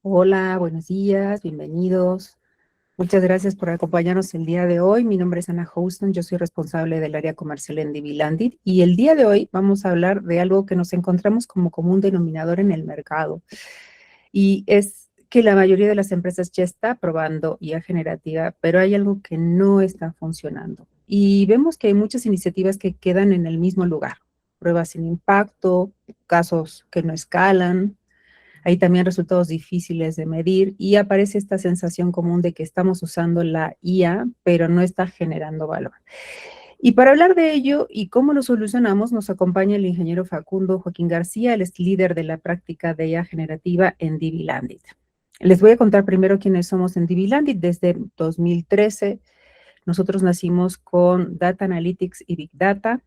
Hola, buenos días, bienvenidos. Muchas gracias por acompañarnos el día de hoy. Mi nombre es Ana Houston, yo soy responsable del área comercial en DB Landit y el día de hoy vamos a hablar de algo que nos encontramos como común denominador en el mercado y es que la mayoría de las empresas ya está probando IA generativa, pero hay algo que no está funcionando. Y vemos que hay muchas iniciativas que quedan en el mismo lugar. Pruebas sin impacto, casos que no escalan, hay también resultados difíciles de medir y aparece esta sensación común de que estamos usando la IA, pero no está generando valor. Y para hablar de ello y cómo lo solucionamos, nos acompaña el ingeniero Facundo Joaquín García, él es líder de la práctica de IA generativa en DB Landit. Les voy a contar primero quiénes somos en DB Landit. Desde 2013, nosotros nacimos con Data Analytics y Big Data.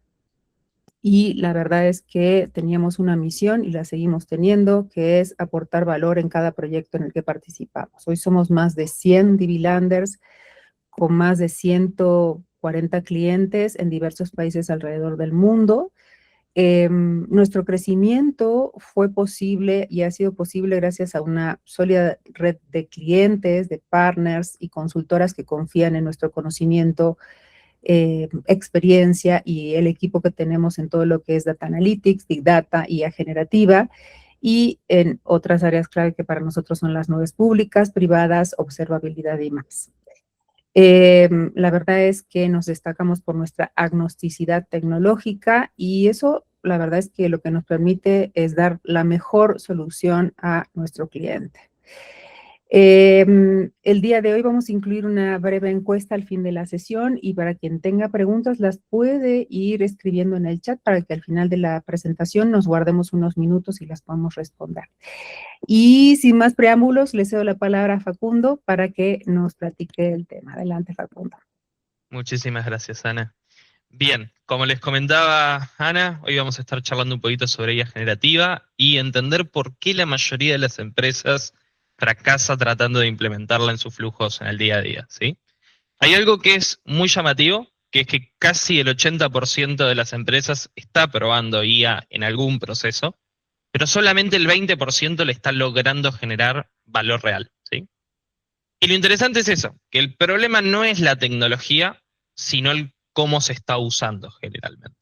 Y la verdad es que teníamos una misión y la seguimos teniendo, que es aportar valor en cada proyecto en el que participamos. Hoy somos más de 100 DB-Landers con más de 140 clientes en diversos países alrededor del mundo. Nuestro crecimiento fue posible y ha sido posible gracias a una sólida red de clientes, de partners y consultoras que confían en nuestro conocimiento, experiencia y el equipo que tenemos en todo lo que es Data Analytics, Big Data, IA generativa y en otras áreas clave que para nosotros son las nubes públicas, privadas, observabilidad y más. La verdad es que nos destacamos por nuestra agnosticidad tecnológica y eso, la verdad es que lo que nos permite es dar la mejor solución a nuestro cliente. El día de hoy vamos a incluir una breve encuesta al fin de la sesión y para quien tenga preguntas las puede ir escribiendo en el chat para que al final de la presentación nos guardemos unos minutos y las podamos responder. Y sin más preámbulos, le cedo la palabra a Facundo para que nos platique el tema. Adelante, Facundo. Muchísimas gracias, Ana. Bien, como les comentaba Ana, hoy vamos a estar charlando un poquito sobre IA generativa y entender por qué la mayoría de las empresas fracasa tratando de implementarla en sus flujos en el día a día, ¿sí? Hay algo que es muy llamativo, que es que casi el 80% de las empresas está probando IA en algún proceso, pero solamente el 20% le está logrando generar valor real, ¿sí? Y lo interesante es eso, que el problema no es la tecnología, sino el cómo se está usando generalmente.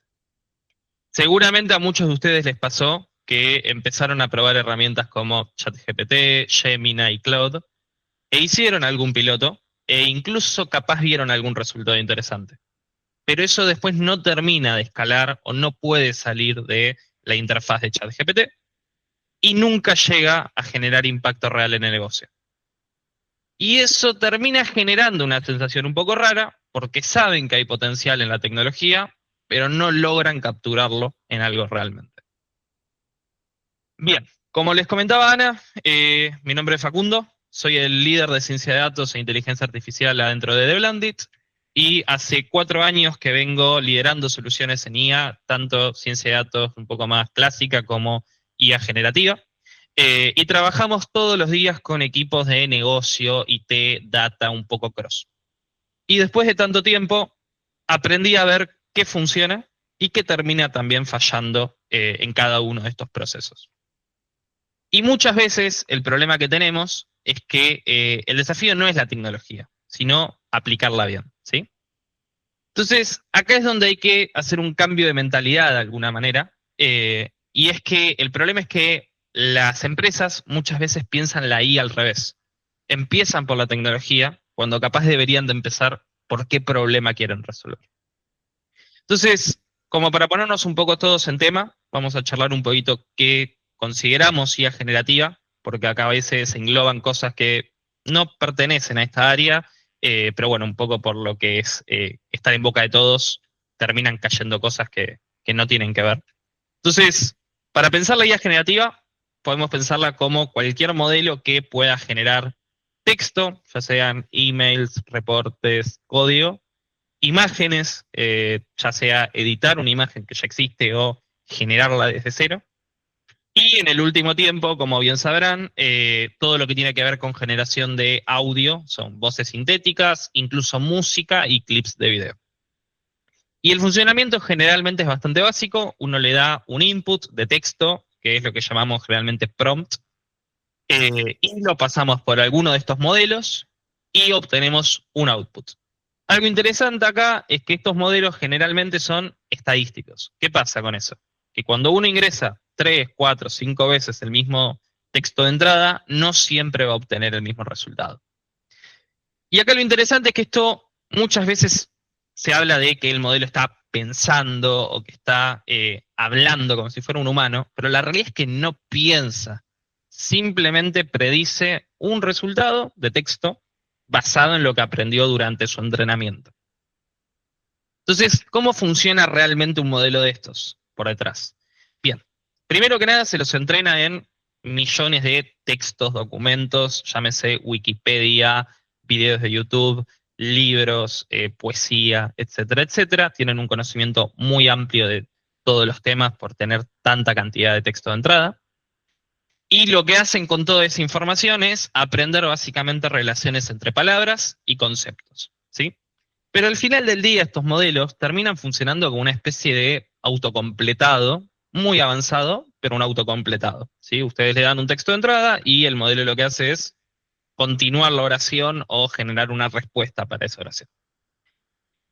Seguramente a muchos de ustedes les pasó que empezaron a probar herramientas como ChatGPT, Gemini y Claude, e hicieron algún piloto, e incluso capaz vieron algún resultado interesante. Pero eso después no termina de escalar o no puede salir de la interfaz de ChatGPT y nunca llega a generar impacto real en el negocio. Y eso termina generando una sensación un poco rara, porque saben que hay potencial en la tecnología, pero no logran capturarlo en algo realmente. Bien, como les comentaba Ana, mi nombre es Facundo, soy el líder de ciencia de datos e inteligencia artificial adentro de Deblandit, y hace 4 años que vengo liderando soluciones en IA, tanto ciencia de datos un poco más clásica como IA generativa. Y trabajamos todos los días con equipos de negocio, IT, data, un poco cross. Y después de tanto tiempo, aprendí a ver qué funciona y qué termina también fallando en cada uno de estos procesos. Y muchas veces el problema que tenemos es que el desafío no es la tecnología, sino aplicarla bien, ¿sí? Entonces, acá es donde hay que hacer un cambio de mentalidad de alguna manera, y es que el problema es que las empresas muchas veces piensan la IA al revés. Empiezan por la tecnología cuando capaz deberían de empezar por qué problema quieren resolver. Entonces, como para ponernos un poco todos en tema, vamos a charlar un poquito qué consideramos IA generativa, porque acá a veces se engloban cosas que no pertenecen a esta área, pero bueno, un poco por lo que es estar en boca de todos, terminan cayendo cosas que no tienen que ver. Entonces, para pensar la IA generativa, podemos pensarla como cualquier modelo que pueda generar texto, ya sean emails, reportes, código, imágenes, ya sea editar una imagen que ya existe o generarla desde cero. Y en el último tiempo, como bien sabrán, todo lo que tiene que ver con generación de audio, son voces sintéticas, incluso música y clips de video. Y el funcionamiento generalmente es bastante básico. Uno le da un input de texto, que es lo que llamamos realmente prompt, y lo pasamos por alguno de estos modelos y obtenemos un output. Algo interesante acá es que estos modelos generalmente son estadísticos. ¿Qué pasa con eso? Que cuando uno ingresa 3, 4, 5 veces el mismo texto de entrada, no siempre va a obtener el mismo resultado. Y acá lo interesante es que esto muchas veces se habla de que el modelo está pensando o que está hablando como si fuera un humano, pero la realidad es que no piensa. Simplemente predice un resultado de texto basado en lo que aprendió durante su entrenamiento. Entonces, ¿cómo funciona realmente un modelo de estos por detrás? Bien, primero que nada se los entrena en millones de textos, documentos, llámese Wikipedia, videos de YouTube, libros, poesía, etcétera, etcétera. Tienen un conocimiento muy amplio de todos los temas por tener tanta cantidad de texto de entrada. Y lo que hacen con toda esa información es aprender básicamente relaciones entre palabras y conceptos, ¿sí? Pero al final del día estos modelos terminan funcionando como una especie de autocompletado muy avanzado, pero un autocompletado, ¿sí? Ustedes le dan un texto de entrada y el modelo lo que hace es continuar la oración o generar una respuesta para esa oración.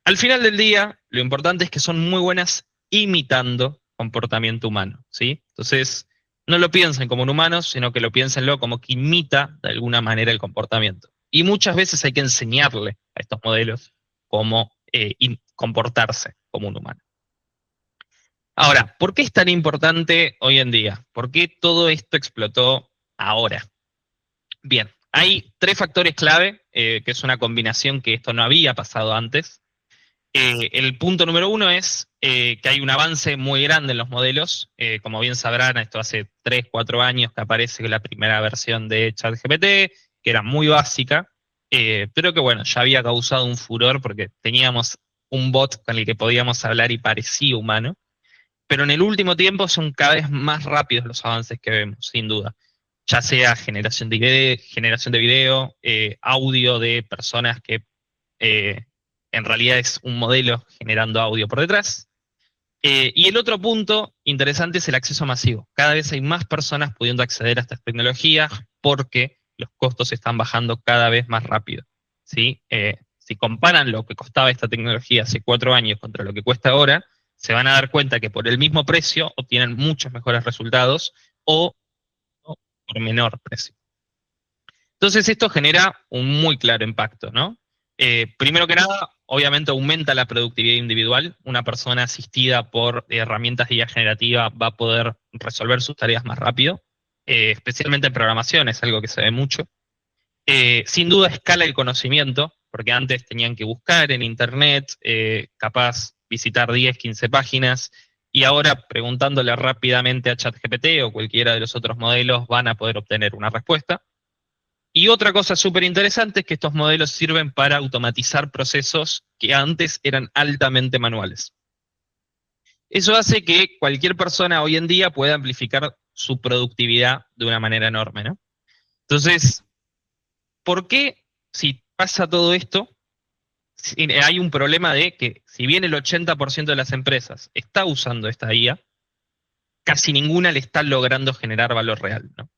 Al final del día, lo importante es que son muy buenas imitando comportamiento humano, ¿sí? Entonces, no lo piensen como un humano, sino que lo piénsenlo como que imita de alguna manera el comportamiento. Y muchas veces hay que enseñarle a estos modelos cómo comportarse como un humano. Ahora, ¿por qué es tan importante hoy en día? ¿Por qué todo esto explotó ahora? Bien, hay 3 factores clave, que es una combinación que esto no había pasado antes. El punto número 1 es que hay un avance muy grande en los modelos. Como bien sabrán, esto hace 3, 4 años que aparece la primera versión de ChatGPT, que era muy básica, pero que bueno, ya había causado un furor porque teníamos un bot con el que podíamos hablar y parecía humano. Pero en el último tiempo son cada vez más rápidos los avances que vemos, sin duda. Ya sea generación de video, audio de personas que en realidad es un modelo generando audio por detrás. Y el otro punto interesante es el acceso masivo. Cada vez hay más personas pudiendo acceder a estas tecnologías porque los costos están bajando cada vez más rápido, ¿sí? Si comparan lo que costaba esta tecnología hace 4 años contra lo que cuesta ahora, se van a dar cuenta que por el mismo precio obtienen muchos mejores resultados o por menor precio. Entonces esto genera un muy claro impacto, ¿no? Primero que nada, obviamente aumenta la productividad individual. Una persona asistida por herramientas de IA generativa va a poder resolver sus tareas más rápido, especialmente en programación, es algo que se ve mucho. Sin duda escala el conocimiento, porque antes tenían que buscar en internet, capaz visitar 10, 15 páginas, y ahora preguntándole rápidamente a ChatGPT o cualquiera de los otros modelos van a poder obtener una respuesta. Y otra cosa súper interesante es que estos modelos sirven para automatizar procesos que antes eran altamente manuales. Eso hace que cualquier persona hoy en día pueda amplificar su productividad de una manera enorme, ¿no? Entonces, ¿por qué si pasa todo esto, hay un problema de que si bien el 80% de las empresas está usando esta IA, casi ninguna le está logrando generar valor real, ¿no?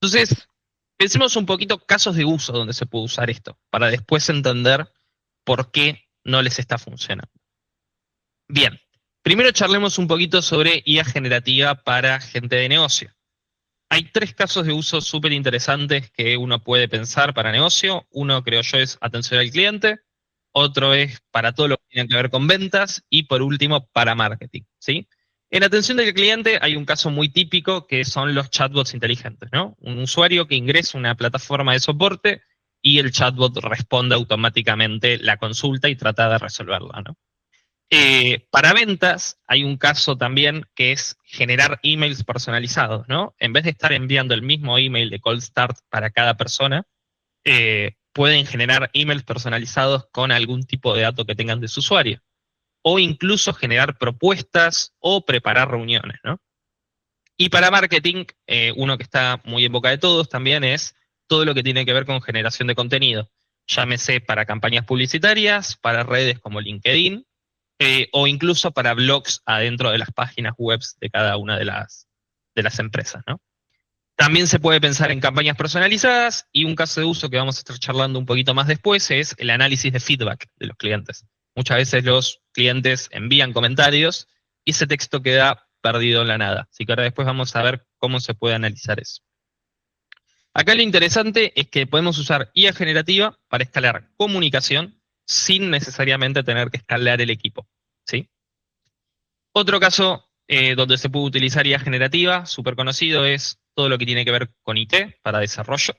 Entonces, pensemos un poquito casos de uso donde se puede usar esto, para después entender por qué no les está funcionando. Bien, primero charlemos un poquito sobre IA generativa para gente de negocio. Hay 3 casos de uso súper interesantes que uno puede pensar para negocio. Uno, creo yo, es atención al cliente. Otro es para todo lo que tiene que ver con ventas. Y por último, para marketing, ¿sí? En atención al cliente hay un caso muy típico que son los chatbots inteligentes, ¿no? Un usuario que ingresa a una plataforma de soporte y el chatbot responde automáticamente la consulta y trata de resolverla, ¿no? Para ventas hay un caso también que es generar emails personalizados, ¿no? En vez de estar enviando el mismo email de Cold Start para cada persona, pueden generar emails personalizados con algún tipo de dato que tengan de su usuario. O incluso generar propuestas o preparar reuniones, ¿no? Y para marketing, uno que está muy en boca de todos también es todo lo que tiene que ver con generación de contenido. Llámese para campañas publicitarias, para redes como LinkedIn, o incluso para blogs adentro de las páginas web de cada una de las empresas, ¿no? También se puede pensar en campañas personalizadas, y un caso de uso que vamos a estar charlando un poquito más después es el análisis de feedback de los clientes. Muchas veces los clientes envían comentarios y ese texto queda perdido en la nada. Así que ahora después vamos a ver cómo se puede analizar eso. Acá lo interesante es que podemos usar IA generativa para escalar comunicación sin necesariamente tener que escalar el equipo, ¿sí? Otro caso donde se puede utilizar IA generativa, súper conocido, es todo lo que tiene que ver con IT para desarrollo.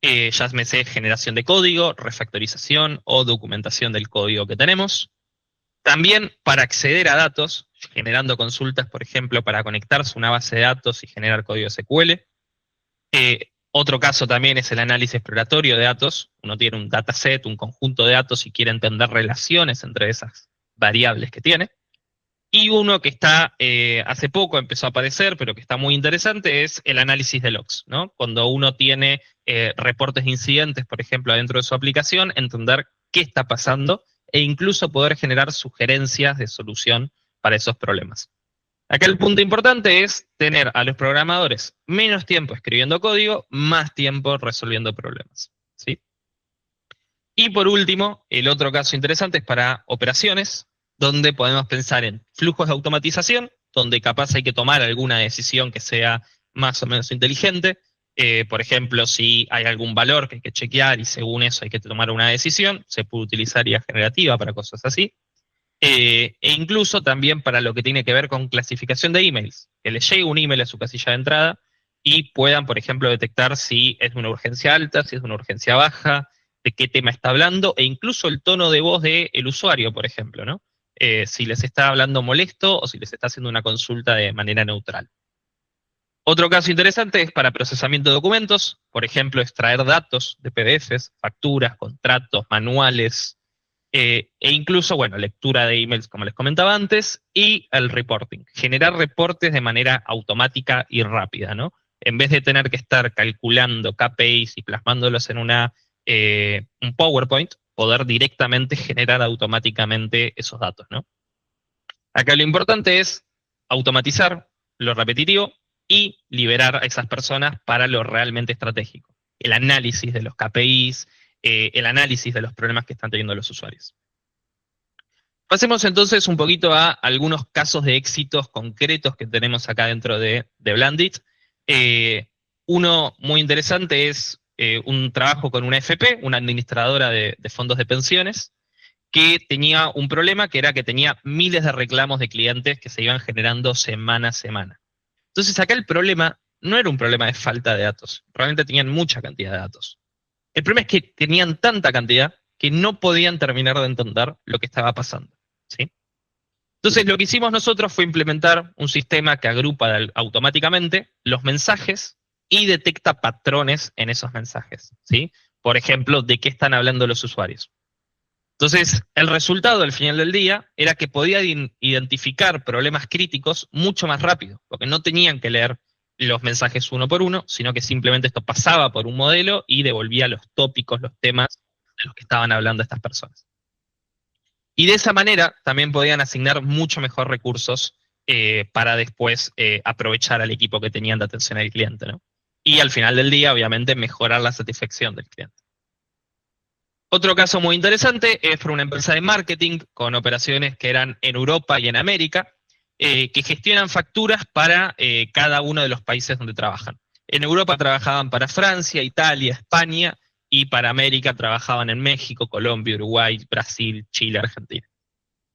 Llámese generación de código, refactorización o documentación del código que tenemos. También para acceder a datos, generando consultas, por ejemplo, para conectarse a una base de datos y generar código SQL. Otro caso también es el análisis exploratorio de datos. Uno tiene un dataset, un conjunto de datos y quiere entender relaciones entre esas variables que tiene. Y uno que está, hace poco empezó a aparecer, pero que está muy interesante, es el análisis de logs, ¿no? Cuando uno tiene reportes de incidentes, por ejemplo, dentro de su aplicación, entender qué está pasando e incluso poder generar sugerencias de solución para esos problemas. Acá el punto importante es tener a los programadores menos tiempo escribiendo código, más tiempo resolviendo problemas, ¿sí? Y por último, el otro caso interesante es para operaciones, donde podemos pensar en flujos de automatización, donde capaz hay que tomar alguna decisión que sea más o menos inteligente. Por ejemplo, si hay algún valor que hay que chequear y según eso hay que tomar una decisión, se puede utilizar IA generativa para cosas así. E incluso también para lo que tiene que ver con clasificación de emails, que les llegue un email a su casilla de entrada y puedan, por ejemplo, detectar si es de una urgencia alta, si es de una urgencia baja, de qué tema está hablando, e incluso el tono de voz del usuario, por ejemplo, ¿no? Si les está hablando molesto o si les está haciendo una consulta de manera neutral. Otro caso interesante es para procesamiento de documentos, por ejemplo, extraer datos de PDFs, facturas, contratos, manuales, e incluso, bueno, lectura de emails, como les comentaba antes, y el reporting. Generar reportes de manera automática y rápida, ¿no? En vez de tener que estar calculando KPIs y plasmándolos en un PowerPoint, poder directamente generar automáticamente esos datos, ¿no? Acá lo importante es automatizar lo repetitivo y liberar a esas personas para lo realmente estratégico. El análisis de los KPIs, el análisis de los problemas que están teniendo los usuarios. Pasemos entonces un poquito a algunos casos de éxitos concretos que tenemos acá dentro de Blandit. Uno muy interesante es un trabajo con una FP, una administradora de fondos de pensiones, que tenía un problema que era que tenía miles de reclamos de clientes que se iban generando semana a semana. Entonces acá el problema no era un problema de falta de datos, realmente tenían mucha cantidad de datos. El problema es que tenían tanta cantidad que no podían terminar de entender lo que estaba pasando, ¿sí? Entonces lo que hicimos nosotros fue implementar un sistema que agrupa automáticamente los mensajes y detecta patrones en esos mensajes, ¿sí? Por ejemplo, de qué están hablando los usuarios. Entonces, el resultado al final del día era que podían identificar problemas críticos mucho más rápido, porque no tenían que leer los mensajes uno por uno, sino que simplemente esto pasaba por un modelo y devolvía los tópicos, los temas de los que estaban hablando estas personas. Y de esa manera también podían asignar mucho mejor recursos para después aprovechar al equipo que tenían de atención al cliente, ¿no? Y al final del día, obviamente, mejorar la satisfacción del cliente. Otro caso muy interesante es para una empresa de marketing con operaciones que eran en Europa y en América, que gestionan facturas para cada uno de los países donde trabajan. En Europa trabajaban para Francia, Italia, España, y para América trabajaban en México, Colombia, Uruguay, Brasil, Chile, Argentina.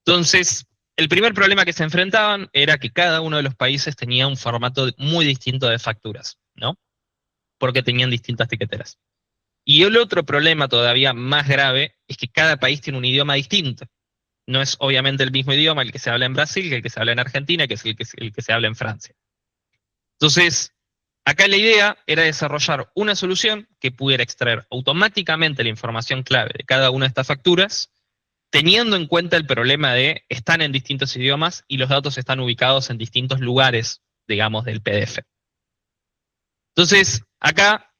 Entonces, el primer problema que se enfrentaban era que cada uno de los países tenía un formato muy distinto de facturas, ¿no? Porque tenían distintas tiqueteras. Y el otro problema todavía más grave es que cada país tiene un idioma distinto. No es obviamente el mismo idioma el que se habla en Brasil, que el que se habla en Argentina, que es el que se habla en Francia. Entonces, acá la idea era desarrollar una solución que pudiera extraer automáticamente la información clave de cada una de estas facturas, teniendo en cuenta el problema de están en distintos idiomas y los datos están ubicados en distintos lugares, digamos, del PDF. Entonces, acá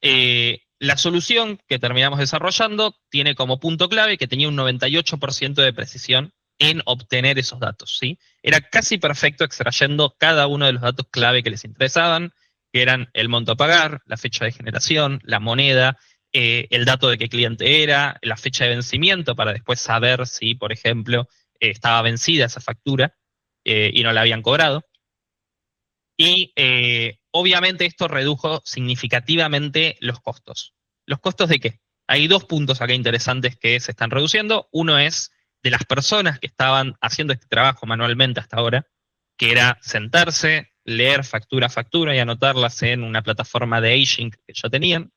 la solución que terminamos desarrollando tiene como punto clave que tenía un 98% de precisión en obtener esos datos, ¿sí? Era casi perfecto extrayendo cada uno de los datos clave que les interesaban, que eran el monto a pagar, la fecha de generación, la moneda, el dato de qué cliente era, la fecha de vencimiento para después saber si, por ejemplo, estaba vencida esa factura y no la habían cobrado. Y obviamente esto redujo significativamente los costos. ¿Los costos de qué? Hay dos puntos acá interesantes que se están reduciendo. Uno es de las personas que estaban haciendo este trabajo manualmente hasta ahora, que era sentarse, leer factura a factura y anotarlas en una plataforma de aging que ya tenían.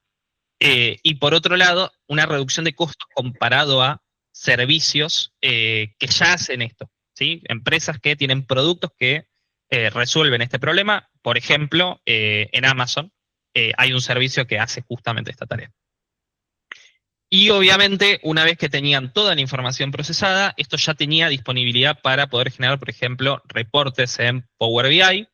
Y por otro lado, una reducción de costos comparado a servicios que ya hacen esto, ¿sí? Empresas que tienen productos que resuelven este problema. Por ejemplo, en Amazon hay un servicio que hace justamente esta tarea. Y obviamente, una vez que tenían toda la información procesada, esto ya tenía disponibilidad para poder generar, por ejemplo, reportes en Power BI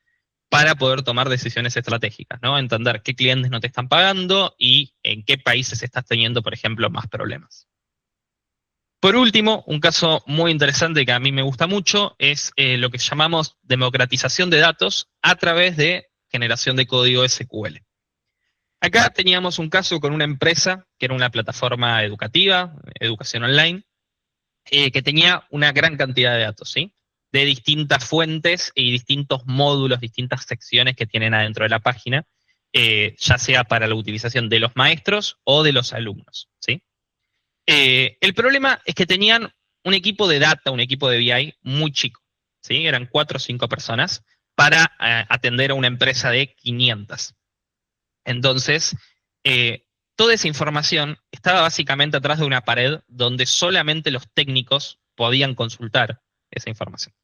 para poder tomar decisiones estratégicas, ¿no? Entender qué clientes no te están pagando y en qué países estás teniendo, por ejemplo, más problemas. Por último, un caso muy interesante que a mí me gusta mucho es lo que llamamos democratización de datos a través de generación de código SQL. Acá teníamos un caso con una empresa que era una plataforma educativa, educación online, que tenía una gran cantidad de datos, ¿sí? De distintas fuentes y distintos módulos, distintas secciones que tienen adentro de la página, ya sea para la utilización de los maestros o de los alumnos, ¿sí? El problema es que tenían un equipo de data, un equipo de BI muy chico, ¿sí? Eran 4 o 5 personas para atender a una empresa de 500. Entonces, toda esa información estaba básicamente atrás de una pared donde solamente los técnicos podían consultar esa información.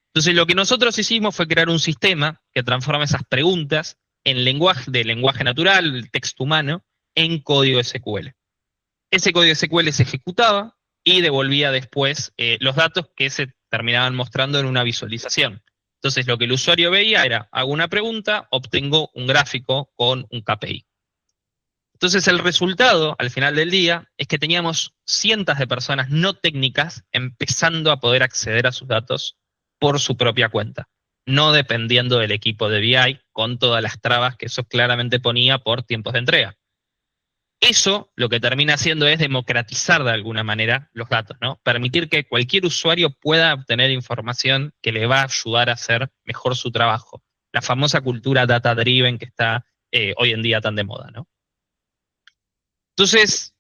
Entonces, lo que nosotros hicimos fue crear un sistema que transforma esas preguntas en lenguaje natural, el texto humano, en código SQL. Ese código SQL se ejecutaba y devolvía después los datos que se terminaban mostrando en una visualización. Entonces, lo que el usuario veía era, hago una pregunta, obtengo un gráfico con un KPI. Entonces, el resultado, al final del día, es que teníamos cientos de personas no técnicas empezando a poder acceder a sus datos por su propia cuenta, no dependiendo del equipo de BI, con todas las trabas que eso claramente ponía por tiempos de entrega. Eso lo que termina haciendo es democratizar de alguna manera los datos, ¿no? Permitir que cualquier usuario pueda obtener información que le va a ayudar a hacer mejor su trabajo. La famosa cultura data-driven que está hoy en día tan de moda, ¿no? Entonces,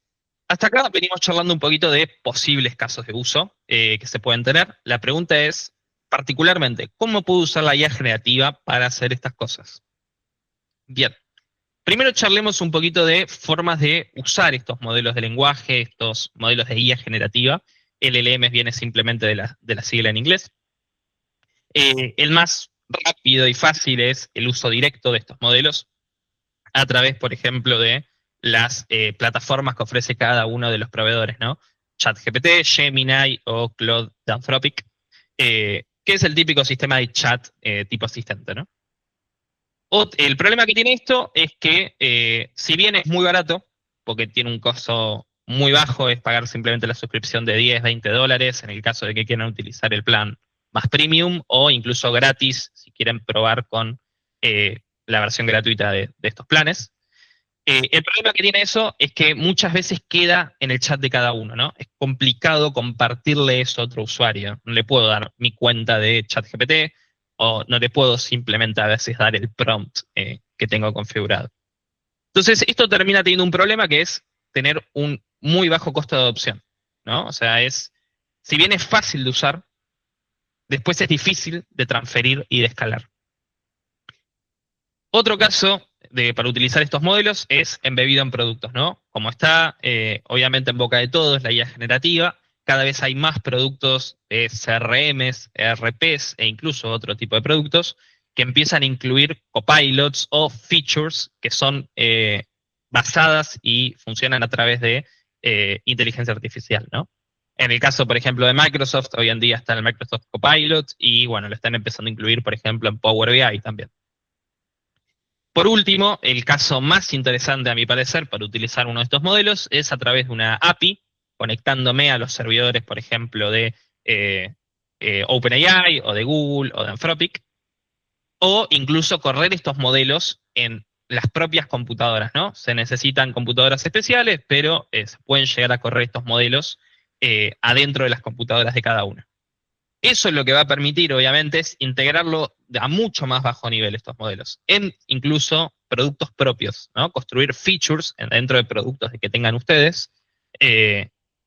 hasta acá venimos charlando un poquito de posibles casos de uso que se pueden tener. La pregunta es, particularmente, ¿cómo puedo usar la IA generativa para hacer estas cosas? Bien. Primero charlemos un poquito de formas de usar estos modelos de lenguaje, estos modelos de IA generativa. LLM viene simplemente de la sigla en inglés. El más rápido y fácil es el uso directo de estos modelos a través, por ejemplo, de las plataformas que ofrece cada uno de los proveedores, ¿no? ChatGPT, Gemini o Claude de Anthropic, que es el típico sistema de chat tipo asistente, ¿no? El problema que tiene esto es que, si bien es muy barato, porque tiene un costo muy bajo, es pagar simplemente la suscripción de 10, 20 dólares, en el caso de que quieran utilizar el plan más premium, o incluso gratis, si quieren probar con la versión gratuita de estos planes. El problema que tiene eso es que muchas veces queda en el chat de cada uno, ¿no? Es complicado compartirle eso a otro usuario. No le puedo dar mi cuenta de ChatGPT, o no le puedo simplemente a veces dar el prompt que tengo configurado. Entonces, esto termina teniendo un problema que es tener un muy bajo costo de adopción, ¿no? O sea, si bien es fácil de usar, después es difícil de transferir y de escalar. Otro caso para utilizar estos modelos es embebido en productos, ¿no? Como está obviamente en boca de todos, la IA generativa, cada vez hay más productos de CRMs, ERPs e incluso otro tipo de productos que empiezan a incluir copilots o features que son basadas y funcionan a través de inteligencia artificial, ¿no? En el caso, por ejemplo, de Microsoft, hoy en día está el Microsoft Copilot y, bueno, lo están empezando a incluir, por ejemplo, en Power BI también. Por último, el caso más interesante, a mi parecer, para utilizar uno de estos modelos es a través de una API, conectándome a los servidores, por ejemplo, de OpenAI, o de Google, o de Anthropic, o incluso correr estos modelos en las propias computadoras, ¿no? Se necesitan computadoras especiales, pero se pueden llegar a correr estos modelos adentro de las computadoras de cada uno. Eso es lo que va a permitir, obviamente, es integrarlo a mucho más bajo nivel estos modelos, en incluso productos propios, ¿no? Construir features dentro de productos que tengan ustedes,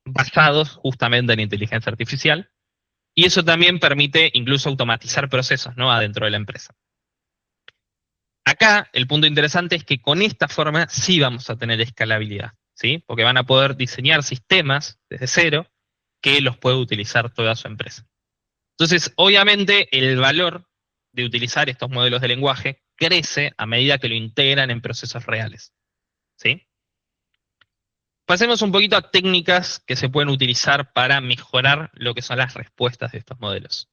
basados justamente en inteligencia artificial, y eso también permite incluso automatizar procesos, ¿no? Adentro de la empresa. Acá el punto interesante es que con esta forma sí vamos a tener escalabilidad, ¿sí? Porque van a poder diseñar sistemas desde cero que los puede utilizar toda su empresa. Entonces, obviamente, el valor de utilizar estos modelos de lenguaje crece a medida que lo integran en procesos reales, ¿sí? Pasemos un poquito a técnicas que se pueden utilizar para mejorar lo que son las respuestas de estos modelos.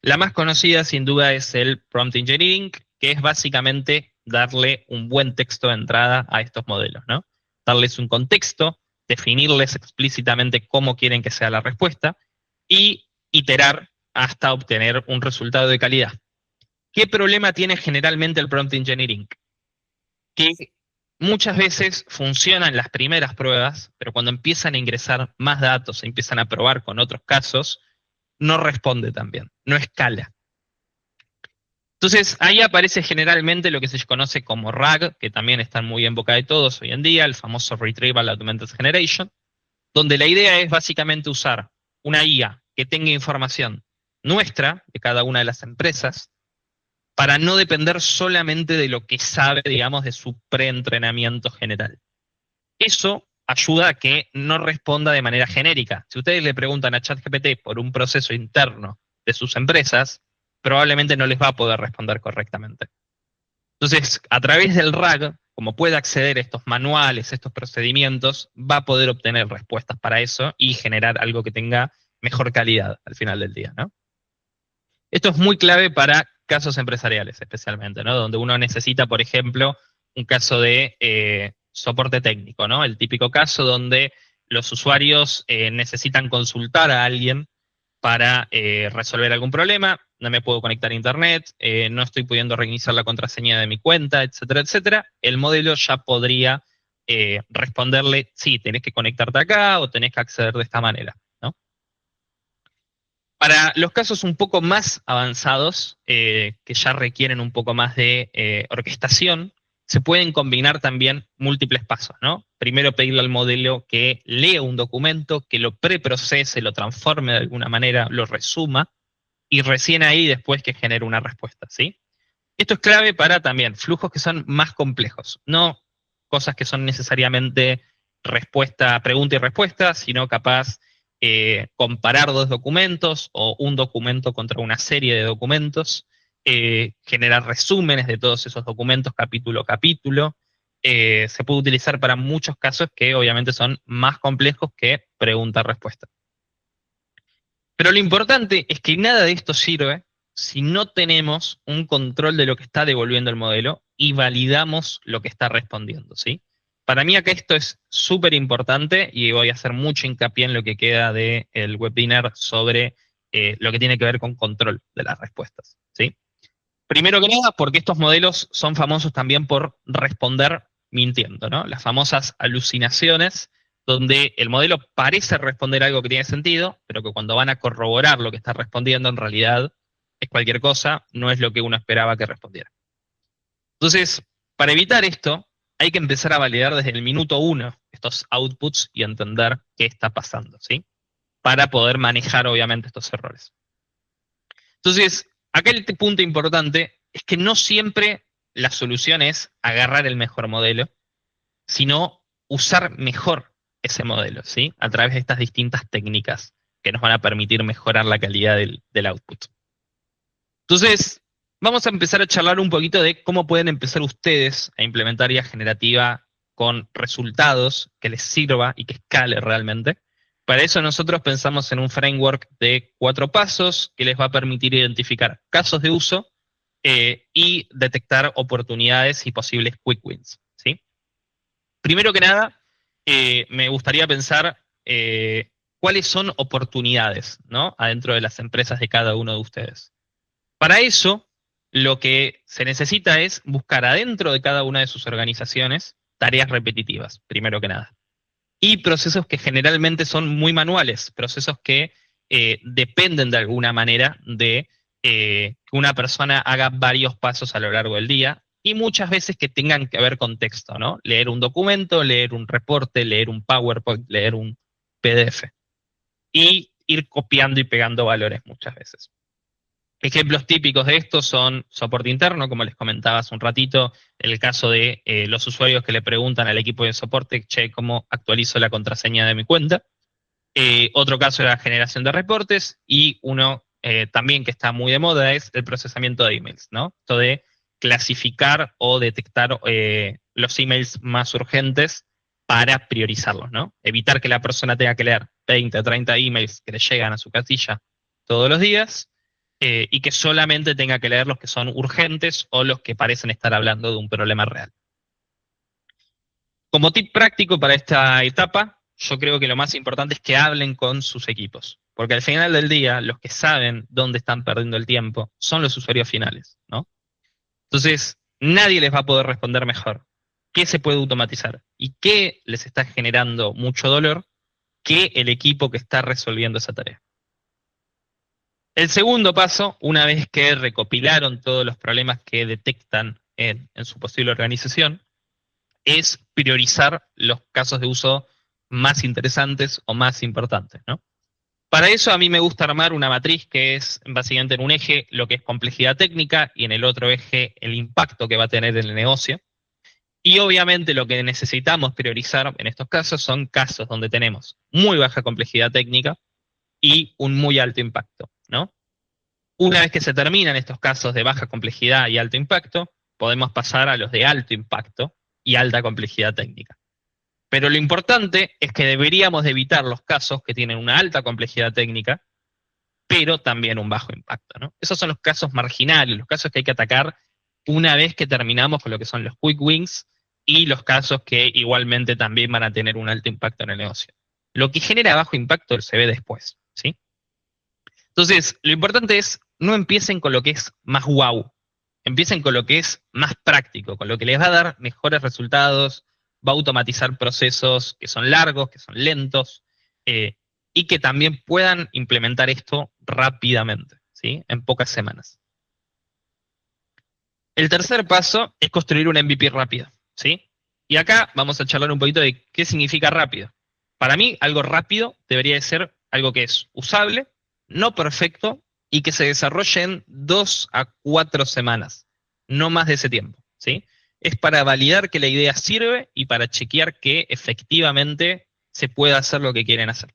La más conocida, sin duda, es el prompt engineering, que es básicamente darle un buen texto de entrada a estos modelos, ¿no? Darles un contexto, definirles explícitamente cómo quieren que sea la respuesta y iterar hasta obtener un resultado de calidad. ¿Qué problema tiene generalmente el prompt engineering? Que muchas veces funcionan las primeras pruebas, pero cuando empiezan a ingresar más datos, se empiezan a probar con otros casos, no responde tan bien, no escala. Entonces, ahí aparece generalmente lo que se conoce como RAG, que también está muy en boca de todos hoy en día, el famoso Retrieval Augmented Generation, donde la idea es básicamente usar una IA que tenga información nuestra, de cada una de las empresas, para no depender solamente de lo que sabe, digamos, de su preentrenamiento general. Eso ayuda a que no responda de manera genérica. Si ustedes le preguntan a ChatGPT por un proceso interno de sus empresas, probablemente no les va a poder responder correctamente. Entonces, a través del RAG, como puede acceder a estos manuales, estos procedimientos, va a poder obtener respuestas para eso y generar algo que tenga mejor calidad al final del día, ¿no? Esto es muy clave para casos empresariales, especialmente, ¿no? Donde uno necesita, por ejemplo, un caso de soporte técnico, ¿no? El típico caso donde los usuarios necesitan consultar a alguien para resolver algún problema, no me puedo conectar a internet, no estoy pudiendo reiniciar la contraseña de mi cuenta, etcétera, etcétera. El modelo ya podría responderle, sí, tenés que conectarte acá o tenés que acceder de esta manera, ¿no? Para los casos un poco más avanzados, que ya requieren un poco más de orquestación, se pueden combinar también múltiples pasos, ¿no? Primero pedirle al modelo que lea un documento, que lo preprocese, lo transforme de alguna manera, lo resuma, y recién ahí después que genere una respuesta, ¿sí? Esto es clave para también flujos que son más complejos, no cosas que son necesariamente respuesta, pregunta y respuesta, sino capaz comparar dos documentos o un documento contra una serie de documentos, generar resúmenes de todos esos documentos capítulo a capítulo. Se puede utilizar para muchos casos que obviamente son más complejos que pregunta-respuesta. Pero lo importante es que nada de esto sirve si no tenemos un control de lo que está devolviendo el modelo y validamos lo que está respondiendo, ¿sí? Para mí acá esto es súper importante y voy a hacer mucho hincapié en lo que queda del webinar sobre lo que tiene que ver con control de las respuestas, ¿sí? Primero que nada, porque estos modelos son famosos también por responder mintiendo, ¿no? Las famosas alucinaciones, donde el modelo parece responder algo que tiene sentido, pero que cuando van a corroborar lo que está respondiendo, en realidad es cualquier cosa, no es lo que uno esperaba que respondiera. Entonces, para evitar esto, hay que empezar a validar desde el minuto 1 estos outputs y entender qué está pasando, ¿sí? Para poder manejar, obviamente, estos errores. Entonces, acá el punto importante es que no siempre la solución es agarrar el mejor modelo, sino usar mejor ese modelo, ¿sí? A través de estas distintas técnicas que nos van a permitir mejorar la calidad del output. Entonces, vamos a empezar a charlar un poquito de cómo pueden empezar ustedes a implementar IA generativa con resultados que les sirva y que escale realmente. Para eso nosotros pensamos en un framework de 4 pasos que les va a permitir identificar casos de uso y detectar oportunidades y posibles quick wins, ¿sí? Primero que nada, me gustaría pensar cuáles son oportunidades, ¿no? Adentro de las empresas de cada uno de ustedes. Para eso, lo que se necesita es buscar adentro de cada una de sus organizaciones tareas repetitivas, primero que nada. Y procesos que generalmente son muy manuales, procesos que dependen de alguna manera de que una persona haga varios pasos a lo largo del día y muchas veces que tengan que ver con texto, ¿no? Leer un documento, leer un reporte, leer un PowerPoint, leer un PDF. Y ir copiando y pegando valores muchas veces. Ejemplos típicos de esto son soporte interno, como les comentaba hace un ratito, el caso de los usuarios que le preguntan al equipo de soporte, che, ¿cómo actualizo la contraseña de mi cuenta? Otro caso es la generación de reportes y uno también que está muy de moda es el procesamiento de emails, ¿no? Esto de clasificar o detectar los emails más urgentes para priorizarlos, ¿no? Evitar que la persona tenga que leer 20 o 30 emails que le llegan a su casilla todos los días y que solamente tenga que leer los que son urgentes o los que parecen estar hablando de un problema real. Como tip práctico para esta etapa, yo creo que lo más importante es que hablen con sus equipos, porque al final del día los que saben dónde están perdiendo el tiempo son los usuarios finales, ¿no? Entonces, nadie les va a poder responder mejor qué se puede automatizar y qué les está generando mucho dolor que el equipo que está resolviendo esa tarea. El segundo paso, una vez que recopilaron todos los problemas que detectan en su posible organización, es priorizar los casos de uso más interesantes o más importantes, ¿no? Para eso a mí me gusta armar una matriz que es básicamente en un eje lo que es complejidad técnica y en el otro eje el impacto que va a tener en el negocio. Y obviamente lo que necesitamos priorizar en estos casos son casos donde tenemos muy baja complejidad técnica y un muy alto impacto, ¿no? Una vez que se terminan estos casos de baja complejidad y alto impacto, podemos pasar a los de alto impacto y alta complejidad técnica. Pero lo importante es que deberíamos de evitar los casos que tienen una alta complejidad técnica, pero también un bajo impacto, ¿no? Esos son los casos marginales, los casos que hay que atacar una vez que terminamos con lo que son los quick wins y los casos que igualmente también van a tener un alto impacto en el negocio. Lo que genera bajo impacto se ve después, ¿sí? Entonces, lo importante es no empiecen con lo que es más wow, empiecen con lo que es más práctico, con lo que les va a dar mejores resultados, va a automatizar procesos que son largos, que son lentos, y que también puedan implementar esto rápidamente, ¿sí? En pocas semanas. El tercer paso es construir un MVP rápido, ¿sí? Y acá vamos a charlar un poquito de qué significa rápido. Para mí, algo rápido debería de ser algo que es usable, no perfecto, y que se desarrolle en 2 a 4 semanas, no más de ese tiempo, ¿sí? Es para validar que la idea sirve y para chequear que efectivamente se pueda hacer lo que quieren hacer.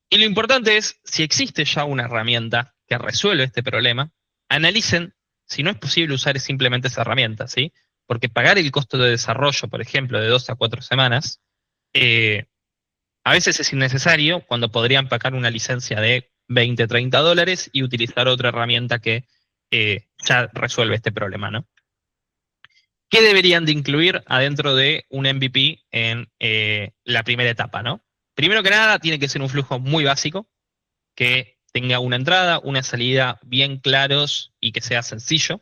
Y lo importante es, si existe ya una herramienta que resuelve este problema, analicen si no es posible usar simplemente esa herramienta, ¿sí? Porque pagar el costo de desarrollo, por ejemplo, de 2 a 4 semanas, a veces es innecesario cuando podrían pagar una licencia de 20, 30 dólares y utilizar otra herramienta que ya resuelve este problema, ¿no? ¿Qué deberían de incluir adentro de un MVP en la primera etapa, ¿no? Primero que nada, tiene que ser un flujo muy básico, que tenga una entrada, una salida bien claros y que sea sencillo.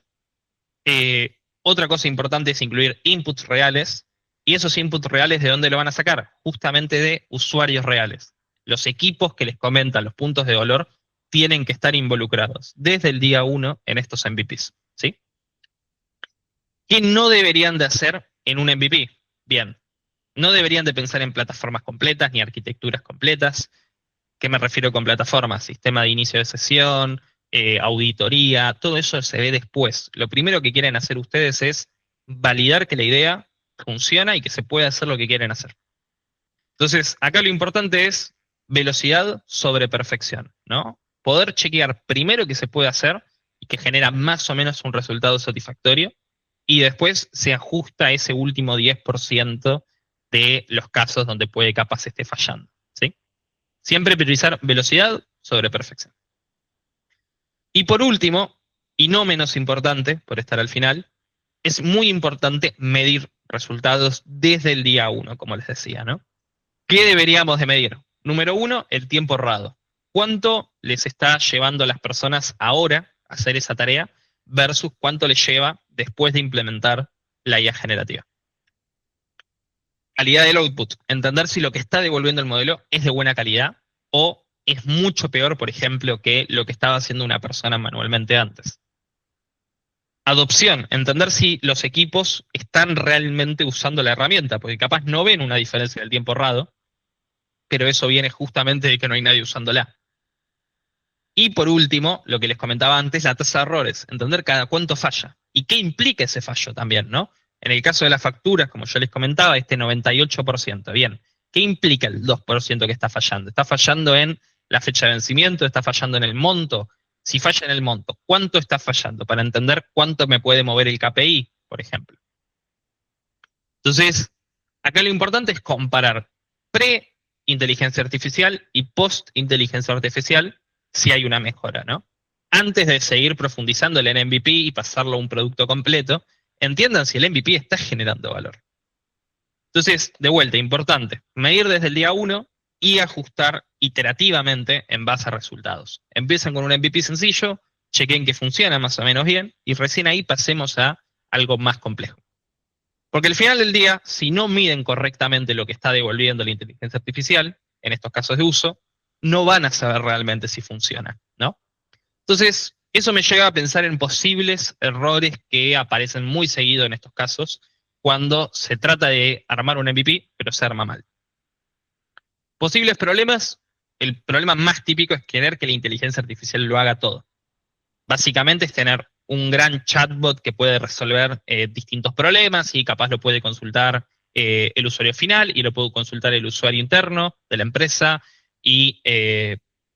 Otra cosa importante es incluir inputs reales, y esos inputs reales, ¿de dónde lo van a sacar? Justamente de usuarios reales. Los equipos que les comentan los puntos de dolor tienen que estar involucrados desde el día 1 en estos MVPs, ¿sí? ¿Qué no deberían de hacer en un MVP? Bien, no deberían de pensar en plataformas completas ni arquitecturas completas. ¿Qué me refiero con plataformas? Sistema de inicio de sesión, auditoría, todo eso se ve después. Lo primero que quieren hacer ustedes es validar que la idea funciona y que se puede hacer lo que quieren hacer. Entonces, acá lo importante es velocidad sobre perfección, ¿no? Poder chequear primero que se puede hacer y que genera más o menos un resultado satisfactorio, y después se ajusta ese último 10% de los casos donde puede capaz esté fallando, ¿sí? Siempre priorizar velocidad sobre perfección. Y por último, y no menos importante, por estar al final, es muy importante medir resultados desde el día 1, como les decía, ¿no? ¿Qué deberíamos de medir? Número 1, el tiempo ahorrado. ¿Cuánto les está llevando a las personas ahora a hacer esa tarea versus cuánto le lleva después de implementar la IA generativa. Calidad del output, entender si lo que está devolviendo el modelo es de buena calidad o es mucho peor, por ejemplo, que lo que estaba haciendo una persona manualmente antes. Adopción, entender si los equipos están realmente usando la herramienta, porque capaz no ven una diferencia del tiempo ahorrado, pero eso viene justamente de que no hay nadie usándola. Y por último, lo que les comentaba antes, la tasa de errores, entender cada cuánto falla y qué implica ese fallo también, ¿no? En el caso de las facturas, como yo les comentaba, 98%. Bien, ¿qué implica el 2% que está fallando? ¿Está fallando en la fecha de vencimiento? ¿Está fallando en el monto? Si falla en el monto, ¿cuánto está fallando? Para entender cuánto me puede mover el KPI, por ejemplo. Entonces, acá lo importante es comparar pre-inteligencia artificial y post-inteligencia artificial si hay una mejora, ¿no? Antes de seguir profundizando el MVP y pasarlo a un producto completo, entiendan si el MVP está generando valor. Entonces, de vuelta, importante, medir desde el día 1 y ajustar iterativamente en base a resultados. Empiezan con un MVP sencillo, chequen que funciona más o menos bien, y recién ahí pasemos a algo más complejo. Porque al final del día, si no miden correctamente lo que está devolviendo la inteligencia artificial, en estos casos de uso, no van a saber realmente si funciona, ¿no? Entonces, eso me lleva a pensar en posibles errores que aparecen muy seguido en estos casos, cuando se trata de armar un MVP, pero se arma mal. Posibles problemas, el problema más típico es querer que la inteligencia artificial lo haga todo. Básicamente es tener un gran chatbot que puede resolver distintos problemas y capaz lo puede consultar el usuario final y lo puede consultar el usuario interno de la empresa y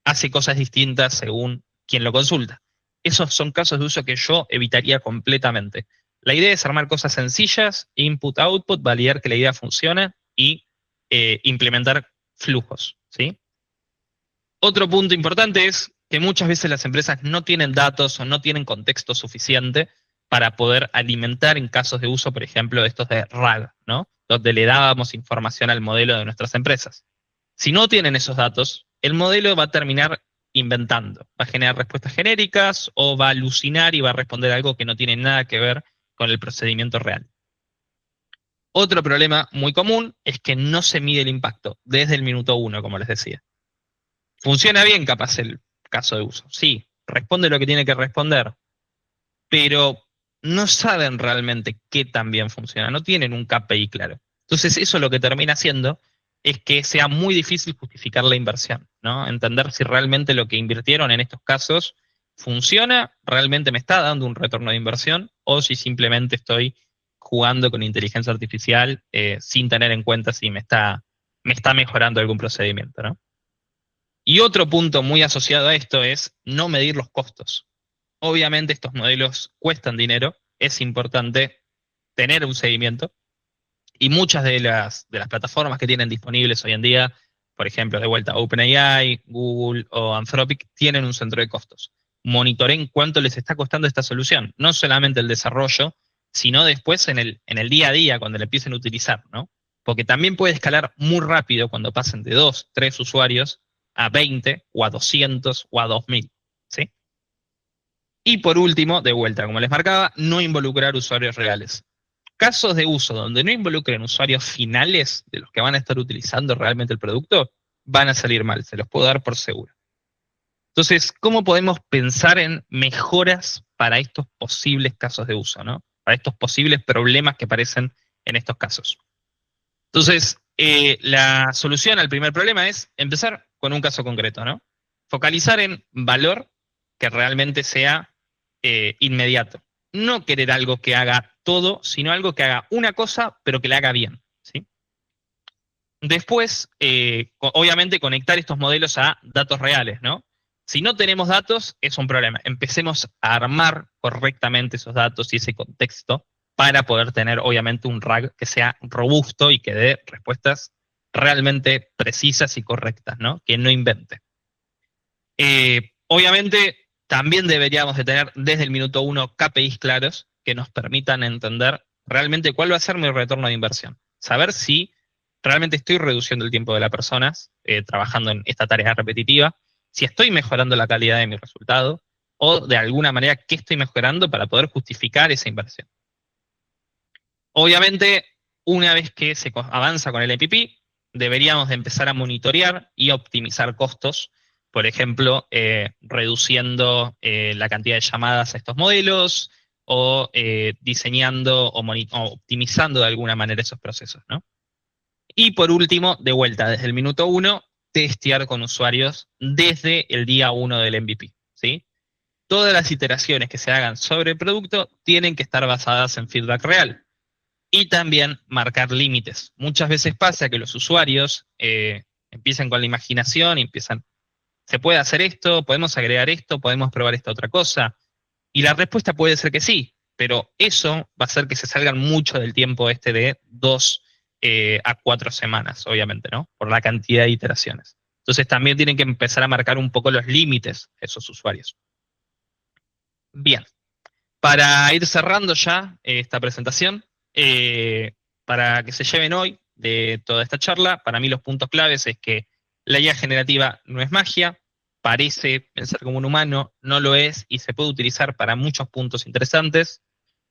hace cosas distintas según quien lo consulta. Esos son casos de uso que yo evitaría completamente. La idea es armar cosas sencillas, input-output, validar que la idea funciona y implementar flujos, ¿sí? Otro punto importante es que muchas veces las empresas no tienen datos o no tienen contexto suficiente para poder alimentar en casos de uso, por ejemplo, de estos de RAG, ¿no? Donde le dábamos información al modelo de nuestras empresas. Si no tienen esos datos, el modelo va a terminar inventando, va a generar respuestas genéricas o va a alucinar y va a responder algo que no tiene nada que ver con el procedimiento real. Otro problema muy común es que no se mide el impacto desde el minuto 1, como les decía. Funciona bien capaz el caso de uso, sí, responde lo que tiene que responder, pero no saben realmente qué tan bien funciona, no tienen un KPI claro. Entonces eso lo que termina haciendo es que sea muy difícil justificar la inversión, ¿no? Entender si realmente lo que invirtieron en estos casos funciona, realmente me está dando un retorno de inversión, o si simplemente estoy jugando con inteligencia artificial sin tener en cuenta si me está mejorando algún procedimiento, ¿no? Y otro punto muy asociado a esto es no medir los costos. Obviamente estos modelos cuestan dinero, es importante tener un seguimiento, y muchas de las plataformas que tienen disponibles hoy en día, por ejemplo, de vuelta OpenAI, Google o Anthropic, tienen un centro de costos. Monitoreen cuánto les está costando esta solución, no solamente el desarrollo, sino después en el día a día, cuando la empiecen a utilizar, ¿no? Porque también puede escalar muy rápido cuando pasen de 2, 3 usuarios a 20 o a 200 o a 2000, ¿sí? Y por último, de vuelta, como les marcaba, no involucrar usuarios reales. Casos de uso donde no involucren usuarios finales de los que van a estar utilizando realmente el producto, van a salir mal, se los puedo dar por seguro. Entonces, ¿cómo podemos pensar en mejoras para estos posibles casos de uso, ¿no? Para estos posibles problemas que aparecen en estos casos? Entonces, la solución al primer problema es empezar con un caso concreto, ¿no? Focalizar en valor que realmente sea inmediato. No querer algo que haga todo, sino algo que haga una cosa, pero que la haga bien, ¿sí? Después, obviamente, conectar estos modelos a datos reales, ¿no? Si no tenemos datos, es un problema. Empecemos a armar correctamente esos datos y ese contexto para poder tener, obviamente, un RAG que sea robusto y que dé respuestas realmente precisas y correctas, ¿no? Que no invente. Obviamente, también deberíamos de tener desde el minuto 1 KPIs claros que nos permitan entender realmente cuál va a ser mi retorno de inversión. Saber si realmente estoy reduciendo el tiempo de las personas trabajando en esta tarea repetitiva, si estoy mejorando la calidad de mi resultado, o de alguna manera qué estoy mejorando para poder justificar esa inversión. Obviamente, una vez que se avanza con el MVP, deberíamos de empezar a monitorear y optimizar costos, por ejemplo, reduciendo la cantidad de llamadas a estos modelos o diseñando o optimizando de alguna manera esos procesos, ¿no? Y por último, de vuelta, desde el minuto 1, testear con usuarios desde el día 1 del MVP, ¿sí? Todas las iteraciones que se hagan sobre el producto tienen que estar basadas en feedback real. Y también marcar límites. Muchas veces pasa que los usuarios empiezan con la imaginación y empiezan, ¿se puede hacer esto? ¿Podemos agregar esto? ¿Podemos probar esta otra cosa? Y la respuesta puede ser que sí, pero eso va a hacer que se salgan mucho del tiempo de 2 a 4 semanas, obviamente, ¿no? Por la cantidad de iteraciones. Entonces también tienen que empezar a marcar un poco los límites esos usuarios. Bien, para ir cerrando ya esta presentación, para que se lleven hoy de toda esta charla, para mí los puntos claves es que la IA generativa no es magia, parece pensar como un humano, no lo es y se puede utilizar para muchos puntos interesantes,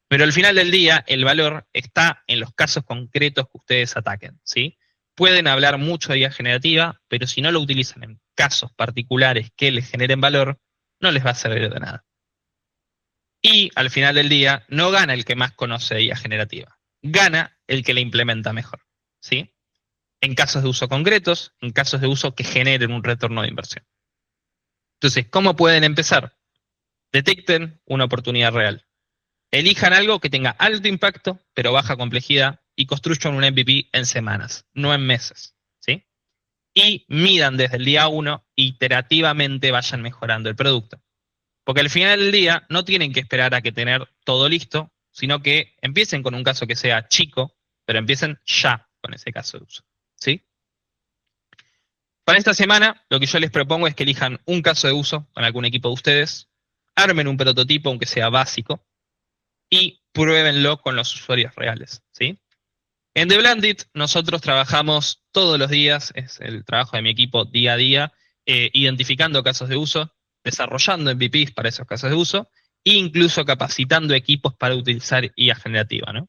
pero al final del día el valor está en los casos concretos que ustedes ataquen, ¿sí? Pueden hablar mucho de IA generativa, pero si no lo utilizan en casos particulares que les generen valor, no les va a servir de nada. Y al final del día, no gana el que más conoce de IA generativa, gana el que la implementa mejor, ¿sí? En casos de uso concretos, en casos de uso que generen un retorno de inversión. Entonces, ¿cómo pueden empezar? Detecten una oportunidad real. Elijan algo que tenga alto impacto, pero baja complejidad, y construyan un MVP en semanas, no en meses, ¿sí? Y midan desde el día 1, iterativamente vayan mejorando el producto. Porque al final del día no tienen que esperar a que tener todo listo, sino que empiecen con un caso que sea chico, pero empiecen ya con ese caso de uso, ¿sí? Para esta semana, lo que yo les propongo es que elijan un caso de uso con algún equipo de ustedes, armen un prototipo, aunque sea básico, y pruébenlo con los usuarios reales, ¿sí? En The Blandit nosotros trabajamos todos los días, es el trabajo de mi equipo día a día, identificando casos de uso, desarrollando MVPs para esos casos de uso, e incluso capacitando equipos para utilizar IA generativa, ¿no?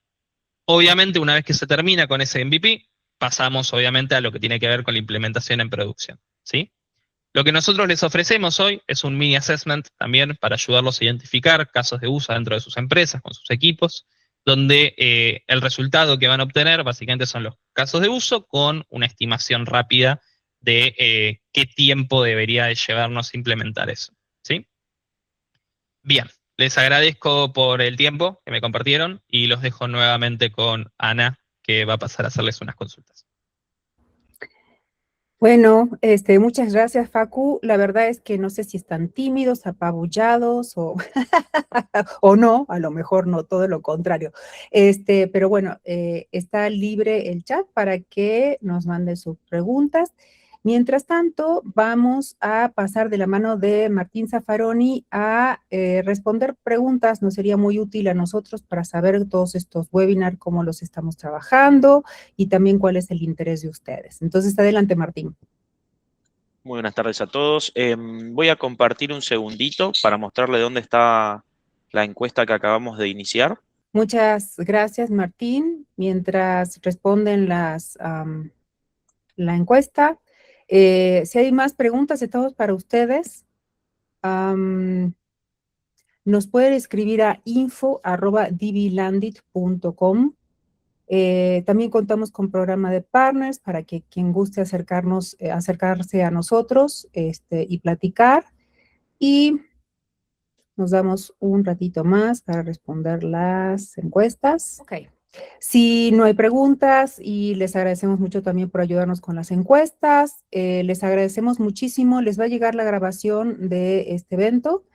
Obviamente, una vez que se termina con ese MVP, pasamos obviamente a lo que tiene que ver con la implementación en producción, ¿sí? Lo que nosotros les ofrecemos hoy es un mini assessment también para ayudarlos a identificar casos de uso dentro de sus empresas, con sus equipos, donde el resultado que van a obtener básicamente son los casos de uso con una estimación rápida de qué tiempo debería de llevarnos a implementar eso, ¿sí? Bien, les agradezco por el tiempo que me compartieron y los dejo nuevamente con Ana, que va a pasar a hacerles unas consultas. Bueno, muchas gracias, Facu. La verdad es que no sé si están tímidos, apabullados o, o no, a lo mejor no, todo lo contrario. Pero bueno, está libre el chat para que nos manden sus preguntas. Mientras tanto, vamos a pasar de la mano de Martín Zaffaroni a responder preguntas. Nos sería muy útil a nosotros para saber todos estos webinars, cómo los estamos trabajando y también cuál es el interés de ustedes. Entonces, adelante, Martín. Muy buenas tardes a todos. Voy a compartir un segundito para mostrarle dónde está la encuesta que acabamos de iniciar. Muchas gracias, Martín. Mientras responden la encuesta, si hay más preguntas, estamos para ustedes. Nos pueden escribir a info@dblandit.com. También contamos con programa de partners para que quien guste acercarse a nosotros y platicar. Y nos damos un ratito más para responder las encuestas. Ok. Si no hay preguntas, y les agradecemos mucho también por ayudarnos con las encuestas, les agradecemos muchísimo. Les va a llegar la grabación de este evento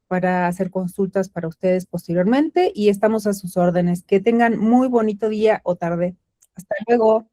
para hacer consultas para ustedes posteriormente y estamos a sus órdenes. Que tengan muy bonito día o tarde. Hasta luego.